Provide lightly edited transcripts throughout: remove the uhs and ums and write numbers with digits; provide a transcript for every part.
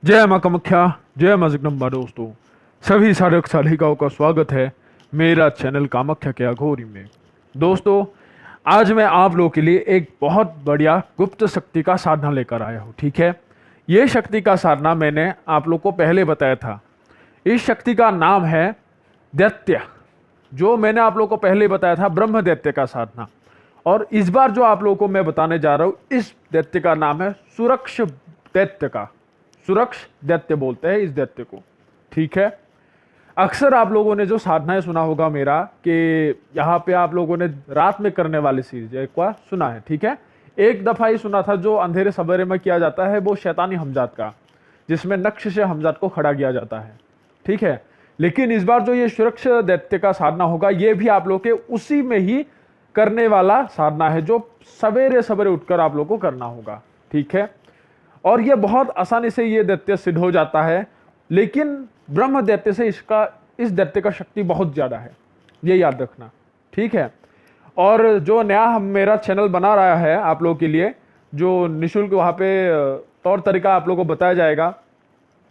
जय माँ कामाख्या, जय माँ जगदम्बा। दोस्तों, सभी साधक साधिकाओं का स्वागत है मेरा चैनल कामाख्या के अघोरी में। दोस्तों, आज मैं आप लोगों के लिए एक बहुत बढ़िया गुप्त शक्ति का साधना लेकर आया हूँ। ठीक है, ये शक्ति का साधना मैंने आप लोग को पहले बताया था। इस शक्ति का नाम है दैत्य, जो मैंने आप लोग को पहले बताया था ब्रह्म दैत्य का साधना। और इस बार जो आप लोगों को मैं बताने जा रहा हूँ, इस दैत्य का नाम है सुरक्ष दैत्य का। सुरक्ष दैत्य बोलते हैं इस दैत्य को। ठीक है, अक्सर आप लोगों ने जो साधनाएं सुना होगा मेरा, कि यहाँ पे आप लोगों ने रात में करने वाली चीज एक बार सुना है। ठीक है, एक दफा ही सुना था, जो अंधेरे सवेरे में किया जाता है वो शैतानी हमजात का, जिसमें नक्श से हमजात को खड़ा किया जाता है। ठीक है, लेकिन इस बार जो ये सुरक्ष दैत्य का साधना होगा, ये भी आप लोग के उसी में ही करने वाला साधना है, जो सवेरे सवेरे उठकर आप लोग को करना होगा। ठीक है, और ये बहुत आसानी से ये दैत्य सिद्ध हो जाता है, लेकिन ब्रह्म दैत्य से इस दैत्य का शक्ति बहुत ज़्यादा है, ये याद रखना। ठीक है, और जो नया हम मेरा चैनल बना रहा है आप लोगों के लिए, जो निःशुल्क वहाँ पे तौर तरीका आप लोगों को बताया जाएगा,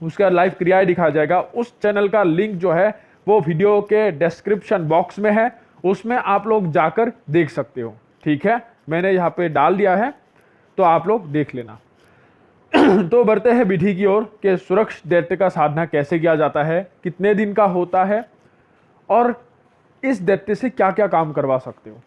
उसका लाइव क्रियाएं दिखाया जाएगा, उस चैनल का लिंक जो है वो वीडियो के डिस्क्रिप्शन बॉक्स में है, उसमें आप लोग जाकर देख सकते हो। ठीक है, मैंने यहाँ पे डाल दिया है, तो आप लोग देख लेना। तो बढ़ते हैं विधि की ओर कि सुरक्ष दैत्य का साधना कैसे किया जाता है, कितने दिन का होता है, और इस दैत्य से क्या क्या काम करवा सकते हो।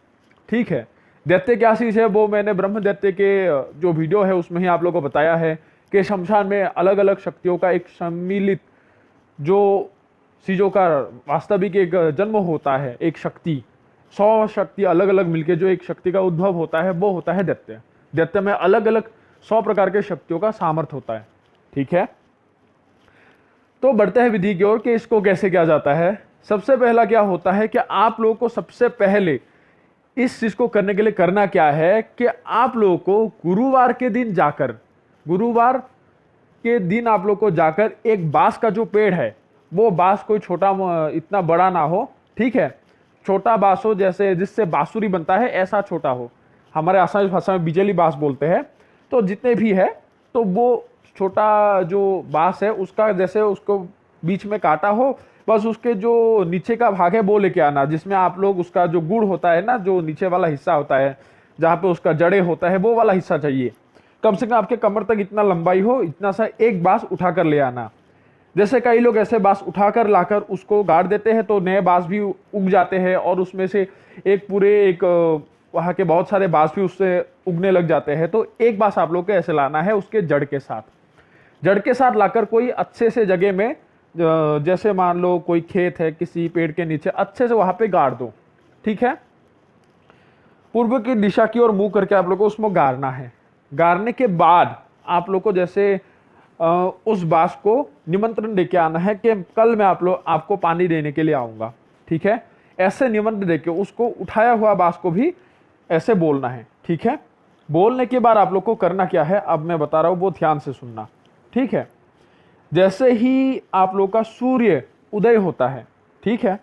ठीक है, दैत्य क्या चीज़ है वो मैंने ब्रह्म दैत्य के जो वीडियो है उसमें ही आप लोगों को बताया है कि शमशान में अलग अलग शक्तियों का एक सम्मिलित जो चीज़ों का वास्तविक एक जन्म होता है, एक शक्ति, 100 शक्ति अलग अलग मिलके जो एक शक्ति का उद्भव होता है, वो होता है दैत्य। दैत्य में अलग अलग 100 प्रकार के शक्तियों का सामर्थ्य होता है। ठीक है, तो बढ़ते हैं विधि की ओर कि इसको कैसे किया जाता है। सबसे पहला क्या होता है कि आप लोगों को सबसे पहले इस चीज को करने के लिए करना क्या है कि आप लोगों को गुरुवार के दिन जाकर, गुरुवार के दिन आप लोग को जाकर एक बांस का जो पेड़ है, वो बांस कोई छोटा इतना बड़ा ना हो। ठीक है, छोटा बांस हो, जैसे जिससे बांसुरी बनता है ऐसा छोटा हो। हमारे आसामी भाषा में बिजली बांस बोलते हैं। तो जितने भी है, तो वो छोटा जो बांस है उसका जैसे उसको बीच में काटा हो, बस उसके जो नीचे का भाग है वो लेके आना, जिसमें आप लोग उसका जो गुड़ होता है ना, जो नीचे वाला हिस्सा होता है जहाँ पे उसका जड़े होता है, वो वाला हिस्सा चाहिए। कम से कम आपके कमर तक इतना लंबाई हो, इतना सा एक बांस उठा कर ले आना। जैसे कई लोग ऐसे बांस उठाकर लाकर उसको गाड़ देते हैं, तो नए बांस भी उग जाते हैं, और उसमें से एक वहाँ के बहुत सारे बांस भी उससे उगने लग जाते हैं। तो एक बांस आप लोग को ऐसे लाना है, उसके जड़ के साथ, जड़ के साथ लाकर कोई अच्छे से जगह में, जैसे मान लो कोई खेत है, किसी पेड़ के नीचे अच्छे से वहां पे गाड़ दो। ठीक है, पूर्व की दिशा की ओर मुंह करके आप लोग को उसमें गाड़ना है। गाड़ने के बाद आप लोग को जैसे उस बांस को निमंत्रण देके आना है कि कल मैं आपको पानी देने के लिए आऊंगा। ठीक है, ऐसे निमंत्रण देके उसको उठाया हुआ बांस को भी ऐसे बोलना है। ठीक है, बोलने के बाद आप लोग को करना क्या है, अब मैं बता रहा हूं, वो ध्यान से सुनना। ठीक है, जैसे ही आप लोग का सूर्य उदय होता है, ठीक है,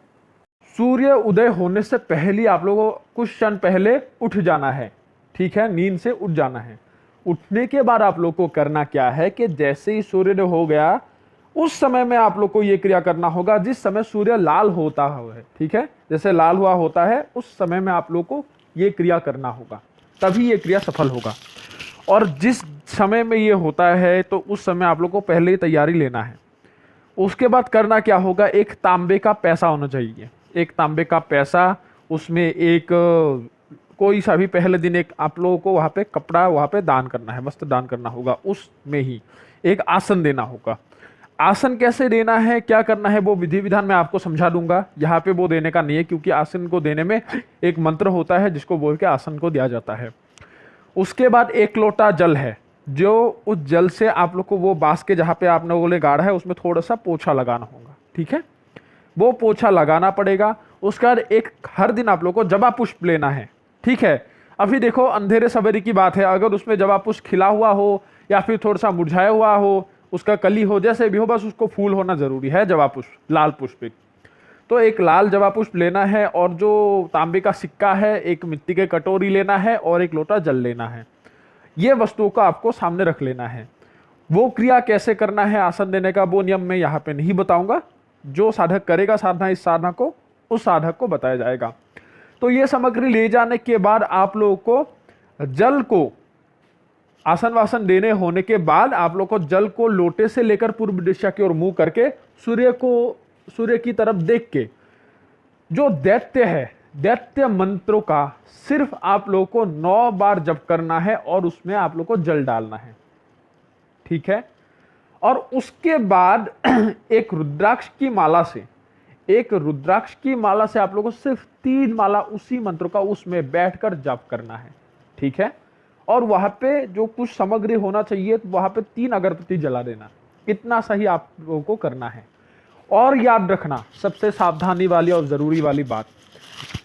सूर्य उदय होने से पहले आप लोगों को कुछ क्षण पहले उठ जाना है। ठीक है, नींद से उठ जाना है। उठने के बाद आप लोग को करना क्या है कि जैसे ही सूर्योदय हो गया, उस समय में आप लोग को ये क्रिया करना होगा जिस समय सूर्य लाल होता हुआ है। ठीक है, जैसे लाल हुआ होता है उस समय में आप लोग को ये क्रिया करना होगा, तभी ये क्रिया सफल होगा। और जिस समय में ये होता है, तो उस समय आप लोग को पहले ही तैयारी लेना है। उसके बाद करना क्या होगा, एक तांबे का पैसा होना चाहिए। एक तांबे का पैसा, उसमें एक कोई सा भी पहले दिन एक आप लोगों को वहाँ पे कपड़ा वहाँ पे दान करना है, वस्त्र दान करना होगा। उसमें ही एक आसन देना होगा। आसन कैसे देना है, क्या करना है, वो विधि विधान मैं आपको समझा दूंगा। यहाँ पे वो देने का नहीं है, क्योंकि आसन को देने में एक मंत्र होता है जिसको बोल के आसन को दिया जाता है। उसके बाद एक लोटा जल है, जो उस जल से आप लोग को वो बांस के जहाँ पे आपने वो गाड़ा है उसमें थोड़ा सा पोछा लगाना होगा। ठीक है, वो पोछा लगाना पड़ेगा। उसके बाद एक हर दिन आप लोग को जवा पुष्प लेना है। ठीक है, अभी देखो अंधेरे सवेरे की बात है, अगर उसमें जवा पुष्प खिला हुआ हो या फिर थोड़ा सा मुरझाया हुआ हो, उसका कली हो, जैसे भी हो, बस उसको फूल होना जरूरी है। जवा पुष्प, लाल पुष्प, तो एक लाल जवा पुष्प लेना है, और जो तांबे का सिक्का है, एक मिट्टी के कटोरी लेना है, और एक लोटा जल लेना है। ये वस्तुओं को आपको सामने रख लेना है। वो क्रिया कैसे करना है आसन देने का, वो नियम मैं यहाँ पे नहीं बताऊंगा। जो साधक करेगा साधना इस साधना को, उस साधक को बताया जाएगा। तो ये सामग्री ले जाने के बाद आप लोगों को जल को, आसन वासन देने होने के बाद आप लोग को जल को लोटे से लेकर पूर्व दिशा की ओर मुंह करके सूर्य की तरफ देख के जो दैत्य है, दैत्य मंत्रों का सिर्फ आप लोगों को 9 बार जप करना है और उसमें आप लोग को जल डालना है, ठीक है। और उसके बाद एक रुद्राक्ष की माला से आप लोगों को सिर्फ 3 माला उसी मंत्र का उसमें बैठकर जप करना है, ठीक है। और वहां पे जो कुछ सामग्री होना चाहिए तो वहां पे 3 अगरबत्ती जला देना, इतना सही आप लोगों को करना है। और याद रखना सबसे सावधानी वाली और जरूरी वाली बात,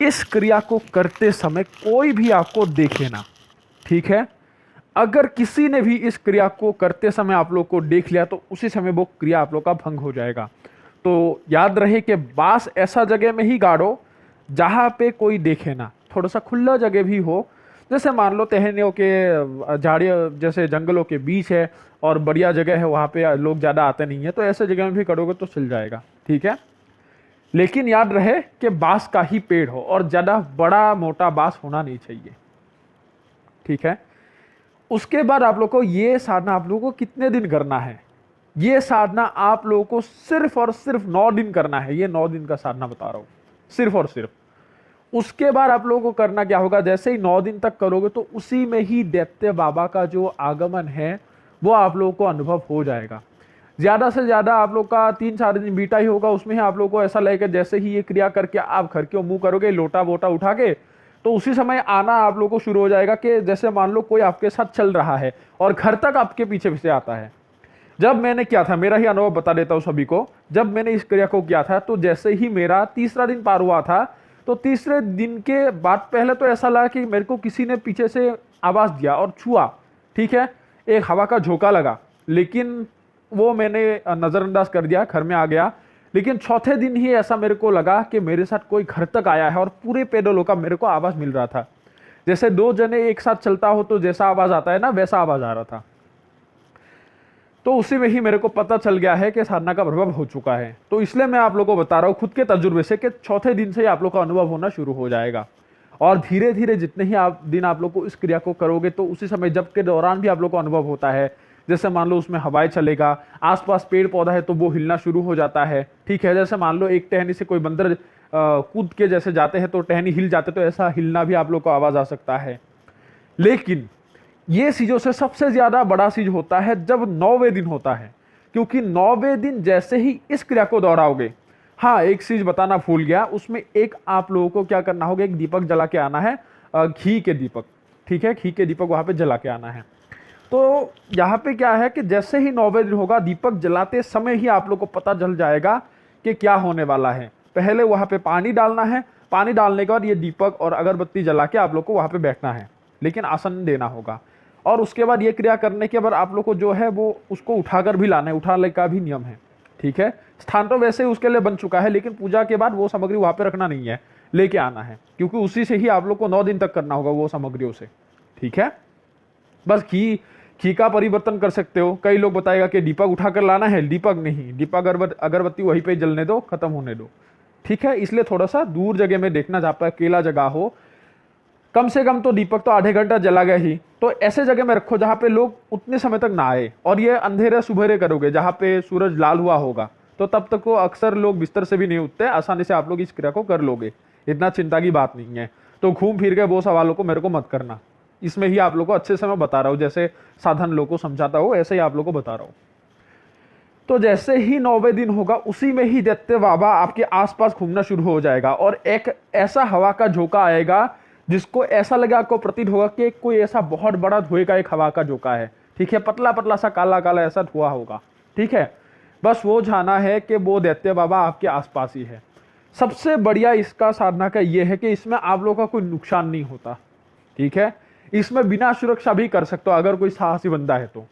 इस क्रिया को करते समय कोई भी आपको देखे ना, ठीक है। अगर किसी ने भी इस क्रिया को करते समय आप लोग को देख लिया तो उसी समय वो क्रिया आप लोग का भंग हो जाएगा। तो याद रहे कि बांस ऐसा जगह में ही गाड़ो जहां पे कोई देखे ना, थोड़ा सा खुला जगह भी हो, जैसे मान लो टहनियों के झाड़ियों जैसे जंगलों के बीच है और बढ़िया जगह है, वहां पे लोग ज्यादा आते नहीं है, तो ऐसे जगह में भी करोगे तो चल जाएगा, ठीक है। लेकिन याद रहे कि बांस का ही पेड़ हो और ज्यादा बड़ा मोटा बांस होना नहीं चाहिए, ठीक है। उसके बाद आप लोग को ये साधना आप लोगों को कितने दिन करना है, ये साधना आप लोगों को सिर्फ और सिर्फ 9 दिन करना है। ये 9 दिन का साधना बता रहा हूं, सिर्फ और सिर्फ। उसके बाद आप लोगों को करना क्या होगा, जैसे ही 9 दिन तक करोगे तो उसी में ही दैत्य बाबा का जो आगमन है वो आप लोगों को अनुभव हो जाएगा। ज्यादा से ज्यादा आप लोग का 3-4 दिन बीता ही होगा, उसमें ही आप लोगों को ऐसा लगेगा जैसे ही ये क्रिया करके आप घर के मुंह करोगे लोटा वोटा उठा के, तो उसी समय आना आप लोगों को शुरू हो जाएगा कि जैसे मान लो कोई आपके साथ चल रहा है और घर तक आपके पीछे पीछे आता है। जब मैंने किया था, मेरा ही अनुभव बता देता हूँ सभी को, जब मैंने इस क्रिया को किया था तो जैसे ही मेरा 3रा दिन पार हुआ था तो 3रे दिन के बाद पहले तो ऐसा लगा कि मेरे को किसी ने पीछे से आवाज दिया और छुआ, ठीक है, एक हवा का झोंका लगा, लेकिन वो मैंने नजरअंदाज कर दिया, घर में आ गया। लेकिन चौथे दिन ही ऐसा मेरे को लगा कि मेरे साथ कोई घर तक आया है और पूरे पैदलों का मेरे को आवाज मिल रहा था, जैसे 2 जने एक साथ चलता हो तो जैसा आवाज आता है ना वैसा आवाज आ रहा था। तो उसी में ही मेरे को पता चल गया है कि साधना का प्रभाव हो चुका है। तो इसलिए मैं आप लोगों को बता रहा हूँ खुद के तजुर्बे से कि चौथे दिन से ही आप लोग का अनुभव होना शुरू हो जाएगा। और धीरे धीरे जितने ही दिन आप लोग को इस क्रिया को करोगे तो उसी समय जब के दौरान भी आप लोग को अनुभव होता है, जैसे मान लो उसमें हवाएं चलेगा, आसपास पेड़ पौधा है तो वो हिलना शुरू हो जाता है, ठीक है। जैसे मान लो एक टहनी से कोई बंदर कूद के जैसे जाते हैं तो टहनी हिल जाते, तो ऐसा हिलना भी आप लोग को आवाज आ सकता है। लेकिन ये चीजों से सबसे ज्यादा बड़ा चीज होता है जब 9वें दिन होता है, क्योंकि 9वें दिन जैसे ही इस क्रिया को दोहराओगे, हाँ एक चीज बताना भूल गया, उसमें एक आप लोगों को क्या करना होगा, एक दीपक जला के आना है, घी के दीपक, ठीक है, घी के दीपक वहां पे जला के आना है। तो यहाँ पे क्या है कि जैसे ही 9वें दिन होगा, दीपक जलाते समय ही आप लोग को पता चल जाएगा कि क्या होने वाला है। पहले वहां पे पानी डालना है, पानी डालने के बाद ये दीपक और अगरबत्ती जला के आप लोग को वहां पे बैठना है, लेकिन आसन देना होगा। और उसके बाद ये क्रिया करने के बाद आप लोग को जो है वो उसको उठाकर भी लाना है, उठाने का भी नियम है, ठीक है। स्थान तो वैसे ही उसके लिए बन चुका है, लेकिन पूजा के बाद वो सामग्री वहां पे रखना नहीं है, लेके आना है, क्योंकि उसी से ही आप लोग को 9 दिन तक करना होगा वो सामग्रियों से, ठीक है। बस घी का परिवर्तन कर सकते हो। कई लोग बताएगा कि दीपक उठाकर लाना है, दीपक नहीं, दीपक अगरबत्ती वहीं पे जलने दो, खत्म होने दो, ठीक है। इसलिए थोड़ा सा दूर जगह में देखना, जहाँ पर अकेला जगह हो, कम से कम तो दीपक तो आधे घंटा जला गया ही, तो ऐसे जगह में रखो जहाँ पे लोग उतने समय तक ना आए। और ये अंधेरे सुबेरे करोगे जहाँ पे सूरज लाल हुआ होगा, तो तब तक को अक्सर लोग बिस्तर से भी नहीं उठते, आसानी से आप लोग इस क्रिया को कर लोगे, इतना चिंता की बात नहीं है। तो घूम फिर के वो सवालों को मेरे को मत करना, इसमें ही आप लोग को अच्छे से मैं बता रहा हूँ, जैसे साधारण लोगों को समझाता हूँ ऐसे ही आप लोग को बता रहा हूँ। तो जैसे ही 9वें दिन होगा, उसी में ही दैत्य बाबा आपके आसपास घूमना शुरू हो जाएगा और एक ऐसा हवा का झोंका आएगा जिसको ऐसा लगा, आपको प्रतीत होगा कि कोई ऐसा बहुत बड़ा धुएं का एक हवा का झोंका है, ठीक है, पतला पतला सा काला काला ऐसा धुआं होगा, ठीक है। बस वो जाना है कि वो दैत्य बाबा आपके आसपास ही है। सबसे बढ़िया इसका साधना का ये है कि इसमें आप लोगों का कोई नुकसान नहीं होता, ठीक है। इसमें बिना सुरक्षा भी कर सकते हो अगर कोई साहसी बंदा है तो,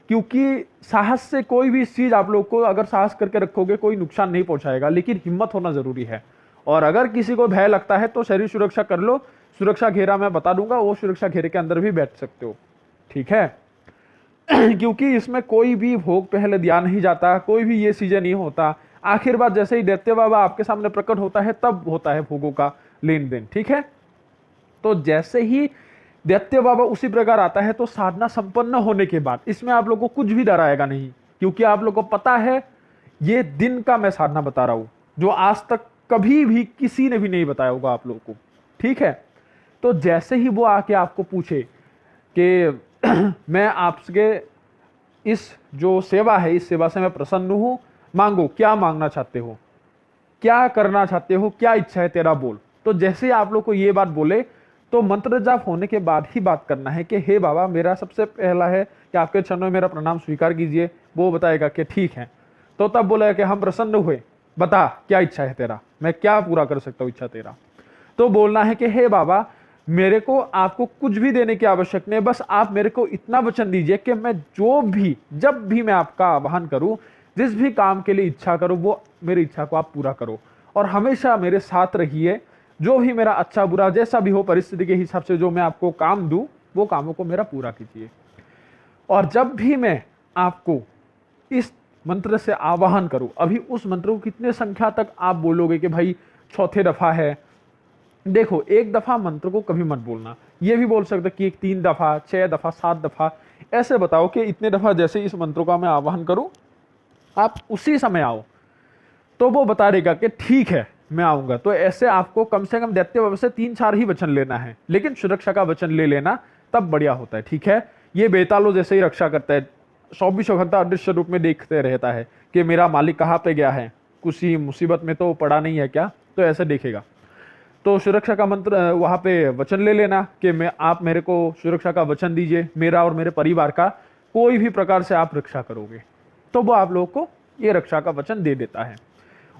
क्योंकि साहस से कोई भी चीज आप लोग को अगर साहस करके रखोगे कोई नुकसान नहीं पहुंचाएगा, लेकिन हिम्मत होना जरूरी है। और अगर किसी को भय लगता है तो शरीर सुरक्षा कर लो, सुरक्षा घेरा मैं बता दूंगा, वो सुरक्षा घेरे के अंदर भी बैठ सकते हो, ठीक है। क्योंकि इसमें कोई भी भोग पहले दिया नहीं जाता, कोई भी ये चीजें नहीं होता। आखिर बार जैसे ही दैत्य बाबा आपके सामने प्रकट होता है तब होता है भोगों का लेन देन, ठीक है। तो जैसे ही दैत्य बाबा उसी प्रकार आता है तो साधना संपन्न होने के बाद इसमें आप लोगों को कुछ भी डराएगा नहीं, क्योंकि आप लोगों को पता है ये दिन का मैं साधना बता रहा हूं जो आज तक कभी भी किसी ने भी नहीं बताया होगा आप लोगों को, ठीक है। तो जैसे ही वो आके आपको पूछे कि मैं आपके इस जो सेवा है इस सेवा से मैं प्रसन्न हूं, मांगो क्या मांगना चाहते हो, क्या करना चाहते हो, क्या इच्छा है तेरा बोल। तो जैसे ही आप लोग को ये बात बोले तो मंत्र जाप होने के बाद ही बात करना है कि हे बाबा मेरा सबसे पहला है कि आपके चरणों में मेरा प्रणाम स्वीकार कीजिए। वो बताएगा कि ठीक है। तो तब बोला कि हम प्रसन्न हुए, बता क्या इच्छा है तेरा, मैं क्या पूरा कर सकता हूँ इच्छा तेरा। तो बोलना है कि हे बाबा मेरे को आपको कुछ भी देने की आवश्यकता नहीं, बस आप मेरे को इतना वचन दीजिए कि मैं जो भी जब भी मैं आपका आह्वान करूं, जिस भी काम के लिए इच्छा करूं, वो मेरी इच्छा को आप पूरा करो और हमेशा मेरे साथ रहिए। जो भी मेरा अच्छा बुरा जैसा भी हो परिस्थिति के हिसाब से जो मैं आपको काम दूं वो कामों को मेरा पूरा कीजिए। और जब भी मैं आपको इस मंत्र से आवाहन करूं, अभी उस मंत्र को कितने संख्या तक आप बोलोगे कि भाई चौथे दफा है, देखो एक दफा मंत्र को कभी मत बोलना, ये भी बोल सकते कि 3 दफा 6 दफा 7 दफा ऐसे बताओ कि इतने दफा जैसे इस मंत्र का मैं आवाहन करूं आप उसी समय आओ। तो वो बता देगा कि ठीक है मैं आऊंगा। तो ऐसे आपको कम से कम दैत्य बाबा से 3-4 ही वचन लेना है, लेकिन सुरक्षा का वचन ले लेना तब बढ़िया होता है, ठीक है। ये बेतालों जैसे ही रक्षा करता है, 24 घंटा अदृश्य रूप में देखते रहता है कि मेरा मालिक कहाँ पे गया है, कुछ ही मुसीबत में तो पड़ा नहीं है क्या, तो ऐसे देखेगा। तो सुरक्षा का मंत्र वहां पे वचन ले लेना कि मैं आप मेरे को सुरक्षा का वचन दीजिए, मेरा और मेरे परिवार का कोई भी प्रकार से आप रक्षा करोगे। तो वो आप लोगों को ये रक्षा का वचन दे देता है।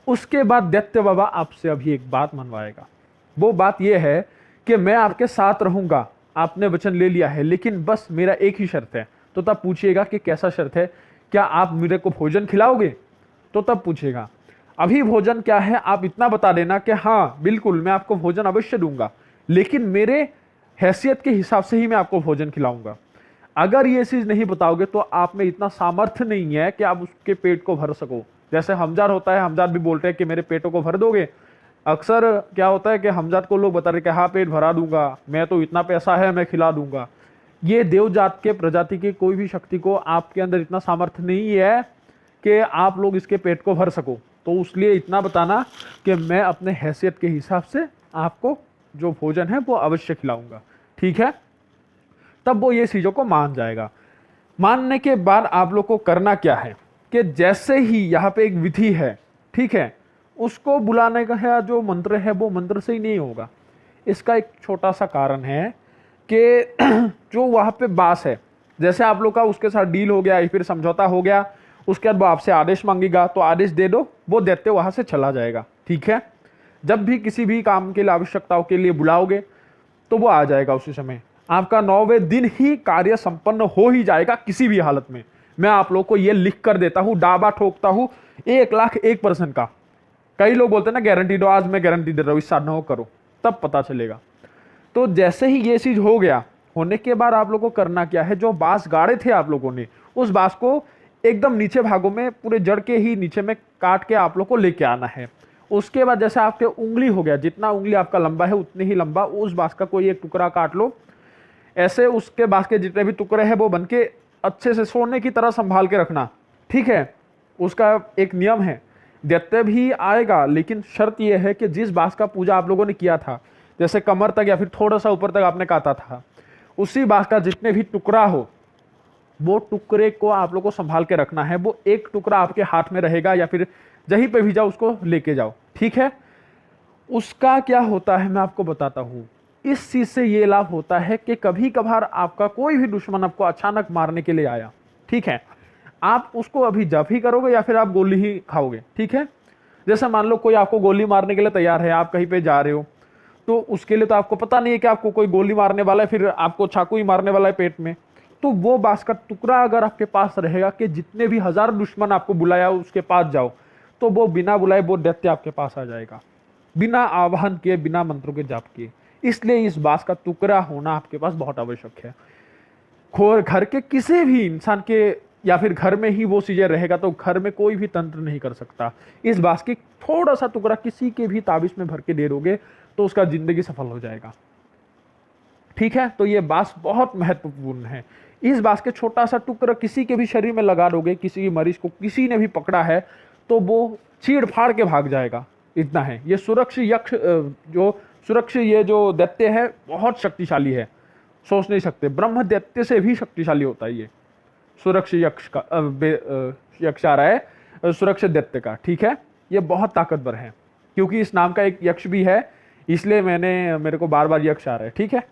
उसके बाद दैत्य बाबा आपसे अभी एक बात मनवाएगा। वो बात यह है कि मैं आपके साथ रहूंगा, आपने वचन ले लिया है, लेकिन बस मेरा एक ही शर्त है। तो तब पूछिएगा कि कैसा शर्त है, क्या आप मेरे को भोजन खिलाओगे। तो तब पूछेगा अभी भोजन क्या है, आप इतना बता देना कि हाँ बिल्कुल मैं आपको भोजन अवश्य दूंगा, लेकिन मेरे हैसियत के हिसाब से ही मैं आपको भोजन खिलाऊंगा। अगर ये चीज नहीं बताओगे तो आप में इतना सामर्थ्य नहीं है कि आप उसके पेट को भर सको। जैसे हमजाद होता है, हमजाद भी बोलते हैं कि मेरे पेटों को भर दोगे। अक्सर क्या होता है कि हमजाद को लोग बता रहे कि हाँ पेट भरा दूंगा, मैं तो इतना पैसा है मैं खिला दूंगा। ये देवजात के प्रजाति की कोई भी शक्ति को आपके अंदर इतना सामर्थ्य नहीं है कि आप लोग इसके पेट को भर सको। तो उसलिए इतना बताना कि मैं अपने हैसियत के हिसाब से आपको जो भोजन है वो अवश्य खिलाऊंगा, ठीक है। तब वो ये चीज़ों को मान जाएगा। मानने के बाद आप लोग को करना क्या है कि जैसे ही यहाँ पे एक विधि है, ठीक है, उसको बुलाने का है जो मंत्र है वो मंत्र से ही नहीं होगा। इसका एक छोटा सा कारण है कि जो वहाँ पे बास है, जैसे आप लोग का उसके साथ डील हो गया या फिर समझौता हो गया, उसके बाद वो आपसे आदेश मांगेगा तो आदेश दे दो, वो दैत्य वहाँ से चला जाएगा, ठीक है। जब भी किसी भी काम के लिए आवश्यकताओं के लिए बुलाओगे तो वो आ जाएगा उसी समय। आपका 9वें दिन ही कार्य संपन्न हो ही जाएगा किसी भी हालत में। मैं आप लोग को ये लिख कर देता हूँ, दावा ठोकता हूँ 1,01,000% का। कई लोग बोलते हैं ना गारंटी दो, आज मैं गारंटी दे रहा हूँ इस साधना को करो, तब पता चलेगा। तो जैसे ही ये चीज हो गया, होने के बाद आप लोगों को करना क्या है, जो बांस गाड़े थे आप लोगों ने उस बांस को एकदम नीचे भागों में पूरे जड़ के ही नीचे में काट के आप लोग को लेके आना है। उसके बाद जैसे आपके उंगली हो गया, जितना उंगली आपका लंबा है उतने ही लंबा उस बांस का कोई एक टुकड़ा काट लो। ऐसे उसके बांस के जितने भी टुकड़े हैं वो बन के अच्छे से सोने की तरह संभाल के रखना, ठीक है। उसका एक नियम है, दैत्य भी आएगा लेकिन शर्त यह है कि जिस बांस का पूजा आप लोगों ने किया था, जैसे कमर तक या फिर थोड़ा सा ऊपर तक आपने काटा था, उसी बांस का जितने भी टुकड़ा हो वो टुकड़े को आप लोग को संभाल के रखना है। वो एक टुकड़ा आपके हाथ में रहेगा या फिर जहीं पे भी जाओ उसको लेके जाओ, ठीक है। उसका क्या होता है मैं आपको बताता हूँ। इस चीज से ये लाभ होता है कि कभी कभार आपका कोई भी दुश्मन आपको अचानक मारने के लिए आया, ठीक है, आप उसको अभी जब ही करोगे या फिर आप गोली ही खाओगे, ठीक है। जैसे मान लो कोई आपको गोली मारने के लिए तैयार है, आप कहीं पे जा रहे हो, तो उसके लिए तो आपको पता नहीं है कि आपको कोई गोली मारने वाला है, फिर आपको चाकू ही मारने वाला है पेट में। तो वो बांस का टुकड़ा अगर आपके पास रहेगा कि जितने भी 1000 दुश्मन आपको बुलाया उसके पास जाओ, तो वो बिना बुलाए वो दैत्य आपके पास आ जाएगा, बिना आह्वान किए, बिना मंत्रों के जाप किए। इसलिए इस बांस का टुकड़ा होना आपके पास बहुत आवश्यक है। घर के किसी भी इंसान के या फिर घर में ही वो चीजें रहेगा तो घर में कोई भी तंत्र नहीं कर सकता। इस बांस की थोड़ा सा टुकड़ा किसी के भी ताबीज में भर के दे दोगे तो उसका जिंदगी सफल हो जाएगा। ठीक है, तो ये बांस बहुत महत्वपूर्ण है। इस बांस के छोटा सा टुकड़ा किसी के भी शरीर में लगा दोगे, किसी की मरीज को किसी ने भी पकड़ा है तो वो चीड़ फाड़ के भाग जाएगा। इतना है। ये सुरक्षित यक्ष ये जो दैत्य है बहुत शक्तिशाली है, सोच नहीं सकते। ब्रह्म दैत्य से भी शक्तिशाली होता है ये सुरक्षित यक्ष का यक्ष आ रहा है सुरक्षित दैत्य का। ठीक है, ये बहुत ताकतवर है क्योंकि इस नाम का एक यक्ष भी है, इसलिए मेरे को बार बार यक्ष आ रहा है। ठीक है,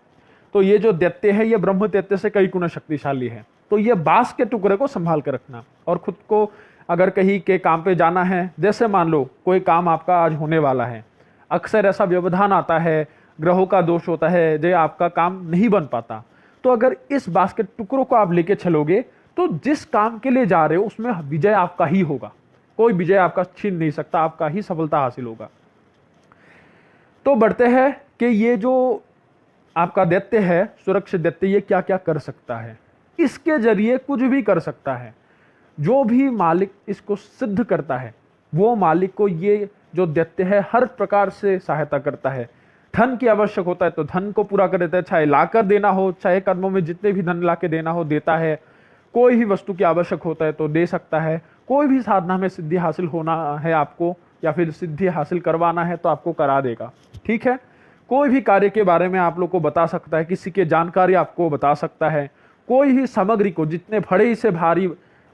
तो ये जो दैत्य है ये ब्रह्म दैत्य से कई गुना शक्तिशाली है। तो ये बांस के टुकड़े को संभाल कर रखना। और खुद को अगर कहीं के काम पे जाना है, जैसे मान लो कोई काम आपका आज होने वाला है, अक्सर ऐसा व्यवधान आता है, ग्रहों का दोष होता है जो आपका काम नहीं बन पाता, तो अगर इस बांस के टुकड़ों को आप लेके चलोगे तो जिस काम के लिए जा रहे हो उसमें विजय आपका ही होगा। कोई विजय आपका छीन नहीं सकता, आपका ही सफलता हासिल होगा। तो बढ़ते हैं कि ये जो आपका दैत्य है सुरक्षित दैत्य, ये क्या क्या कर सकता है। इसके जरिए कुछ भी कर सकता है। जो भी मालिक इसको सिद्ध करता है वो मालिक को ये जो दैत्य है हर प्रकार से सहायता करता है। धन की आवश्यक होता है तो धन को पूरा कर देता है, चाहे लाकर देना हो, चाहे कर्मों में जितने भी धन लाके देना हो देता है। कोई भी वस्तु की आवश्यक होता है तो दे सकता है। कोई भी साधना में सिद्धि हासिल होना है आपको या फिर सिद्धि हासिल करवाना है तो आपको करा देगा। ठीक है, कोई भी कार्य के बारे में आप लोग को बता सकता है, किसी की जानकारी आपको बता सकता है। कोई भी सामग्री को, जितने बड़े से भारी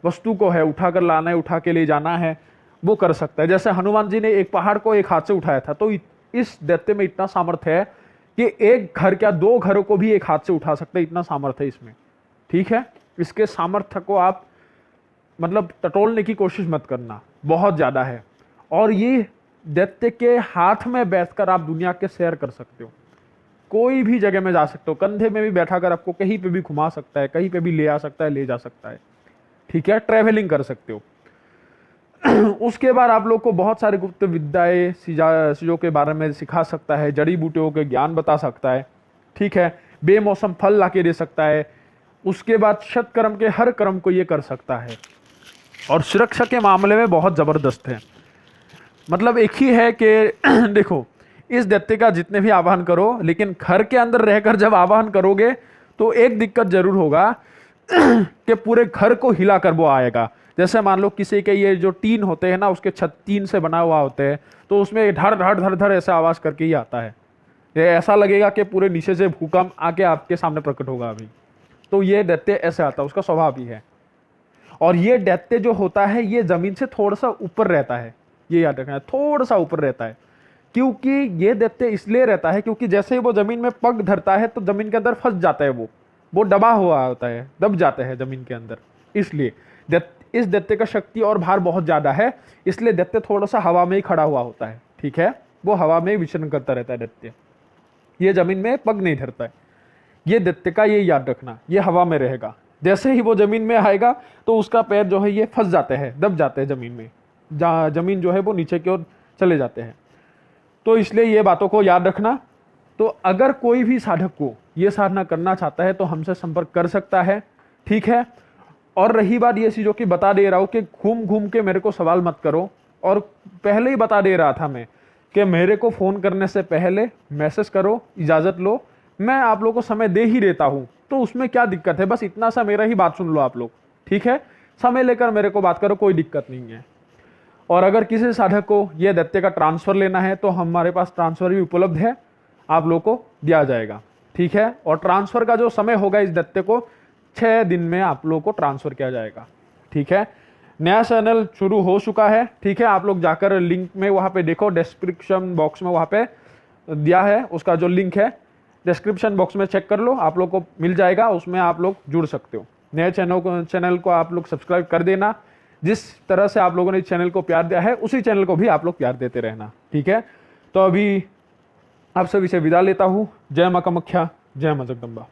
वस्तु को है उठा कर लाना है, उठा के ले जाना है, वो कर सकता है। जैसे हनुमान जी ने एक पहाड़ को एक हाथ से उठाया था, तो इस दैत्य में इतना सामर्थ्य है कि एक घर क्या दो घरों को भी एक हाथ से उठा सकते हैं, इतना सामर्थ्य है इसमें। ठीक है, इसके सामर्थ्य को आप मतलब टटोलने की कोशिश मत करना, बहुत ज्यादा है। और ये दैत्य के हाथ में बैठकर आप दुनिया के सैर कर सकते हो, कोई भी जगह में जा सकते हो। कंधे में भी बैठा कर आपको कहीं पे भी घुमा सकता है, कहीं पे भी ले आ सकता है, ले जा सकता है। ठीक है, ट्रैवलिंग कर सकते हो। उसके बाद आप लोग को बहुत सारे गुप्त विद्याएं चीजों के बारे में सिखा सकता है, जड़ी बूटियों के ज्ञान बता सकता है। ठीक है, बेमौसम फल ला के दे सकता है। उसके बाद शतकर्म के हर कर्म को ये कर सकता है। और सुरक्षा के मामले में बहुत जबरदस्त है। मतलब एक ही है कि देखो, इस दैत्य का जितने भी आवाहन करो, लेकिन घर के अंदर रहकर जब आवाहन करोगे तो एक दिक्कत जरूर होगा कि पूरे घर को हिला कर वो आएगा। जैसे मान लो किसी के ये जो टीन होते हैं ना, उसके छत टीन से बना हुआ होते हैं, तो उसमें धड़ धड़ धड़ धड़ ऐसा आवाज करके ही आता है। ये ऐसा लगेगा कि पूरे नीचे से भूकंप आके आपके सामने प्रकट होगा अभी। तो ये दैत्य ऐसे आता है, उसका स्वभाव ही है। और ये दैत्य जो होता है ये जमीन से थोड़ा सा ऊपर रहता है, ये याद रखना है, थोड़ा सा ऊपर रहता है। क्योंकि ये दैत्य इसलिए रहता है क्योंकि जैसे ही वो जमीन में पग धरता है तो जमीन के अंदर फंस जाता है, वो दबा हुआ होता है, दब जाता है जमीन के अंदर। इसलिए इस दैत्य का शक्ति और भार बहुत ज्यादा है, इसलिए दैत्य थोड़ा सा हवा में ही खड़ा हुआ होता है। ठीक है, वो हवा में ही विचरण करता रहता है दैत्य, ये जमीन में पग नहीं धरता है। ये दैत्य का ये याद रखना, ये हवा में रहेगा। जैसे ही वो जमीन में आएगा तो उसका पैर जो है ये फंस जाते हैं, दब जाते हैं जमीन में, जमीन जो है वो नीचे की ओर चले जाते हैं। तो इसलिए ये बातों को याद रखना। तो अगर कोई भी साधक को ये साधना करना चाहता है तो हमसे संपर्क कर सकता है। ठीक है, और रही बात ये चीज़ों की, बता दे रहा हूँ कि घूम घूम के मेरे को सवाल मत करो। और पहले ही बता दे रहा था मैं कि मेरे को फ़ोन करने से पहले मैसेज करो, इजाज़त लो, मैं आप लोगों को समय दे ही देता हूँ। तो उसमें क्या दिक्कत है, बस इतना सा मेरा ही बात सुन लो आप लोग। ठीक है, समय लेकर मेरे को बात करो, कोई दिक्कत नहीं है। और अगर किसी साधक को यह दैत्य का ट्रांसफ़र लेना है तो हमारे पास ट्रांसफ़र भी उपलब्ध है, आप लोग को दिया जाएगा। ठीक है, और ट्रांसफ़र का जो समय होगा इस दैत्य को 6 दिन में आप लोग को ट्रांसफ़र किया जाएगा। ठीक है, नया चैनल शुरू हो चुका है। ठीक है, आप लोग जाकर लिंक में वहाँ पे देखो, डिस्क्रिप्शन बॉक्स में वहाँ पे दिया है, उसका जो लिंक है डिस्क्रिप्शन बॉक्स में चेक कर लो, आप लोग को मिल जाएगा, उसमें आप लोग जुड़ सकते हो। नए चैनल को आप लोग सब्सक्राइब कर देना। जिस तरह से आप लोगों ने इस चैनल को प्यार दिया है उसी चैनल को भी आप लोग प्यार देते रहना। ठीक है, तो अभी आप सभी से विदा लेता हूँ। जय मां कामाख्या, जय मां जगदम्बा।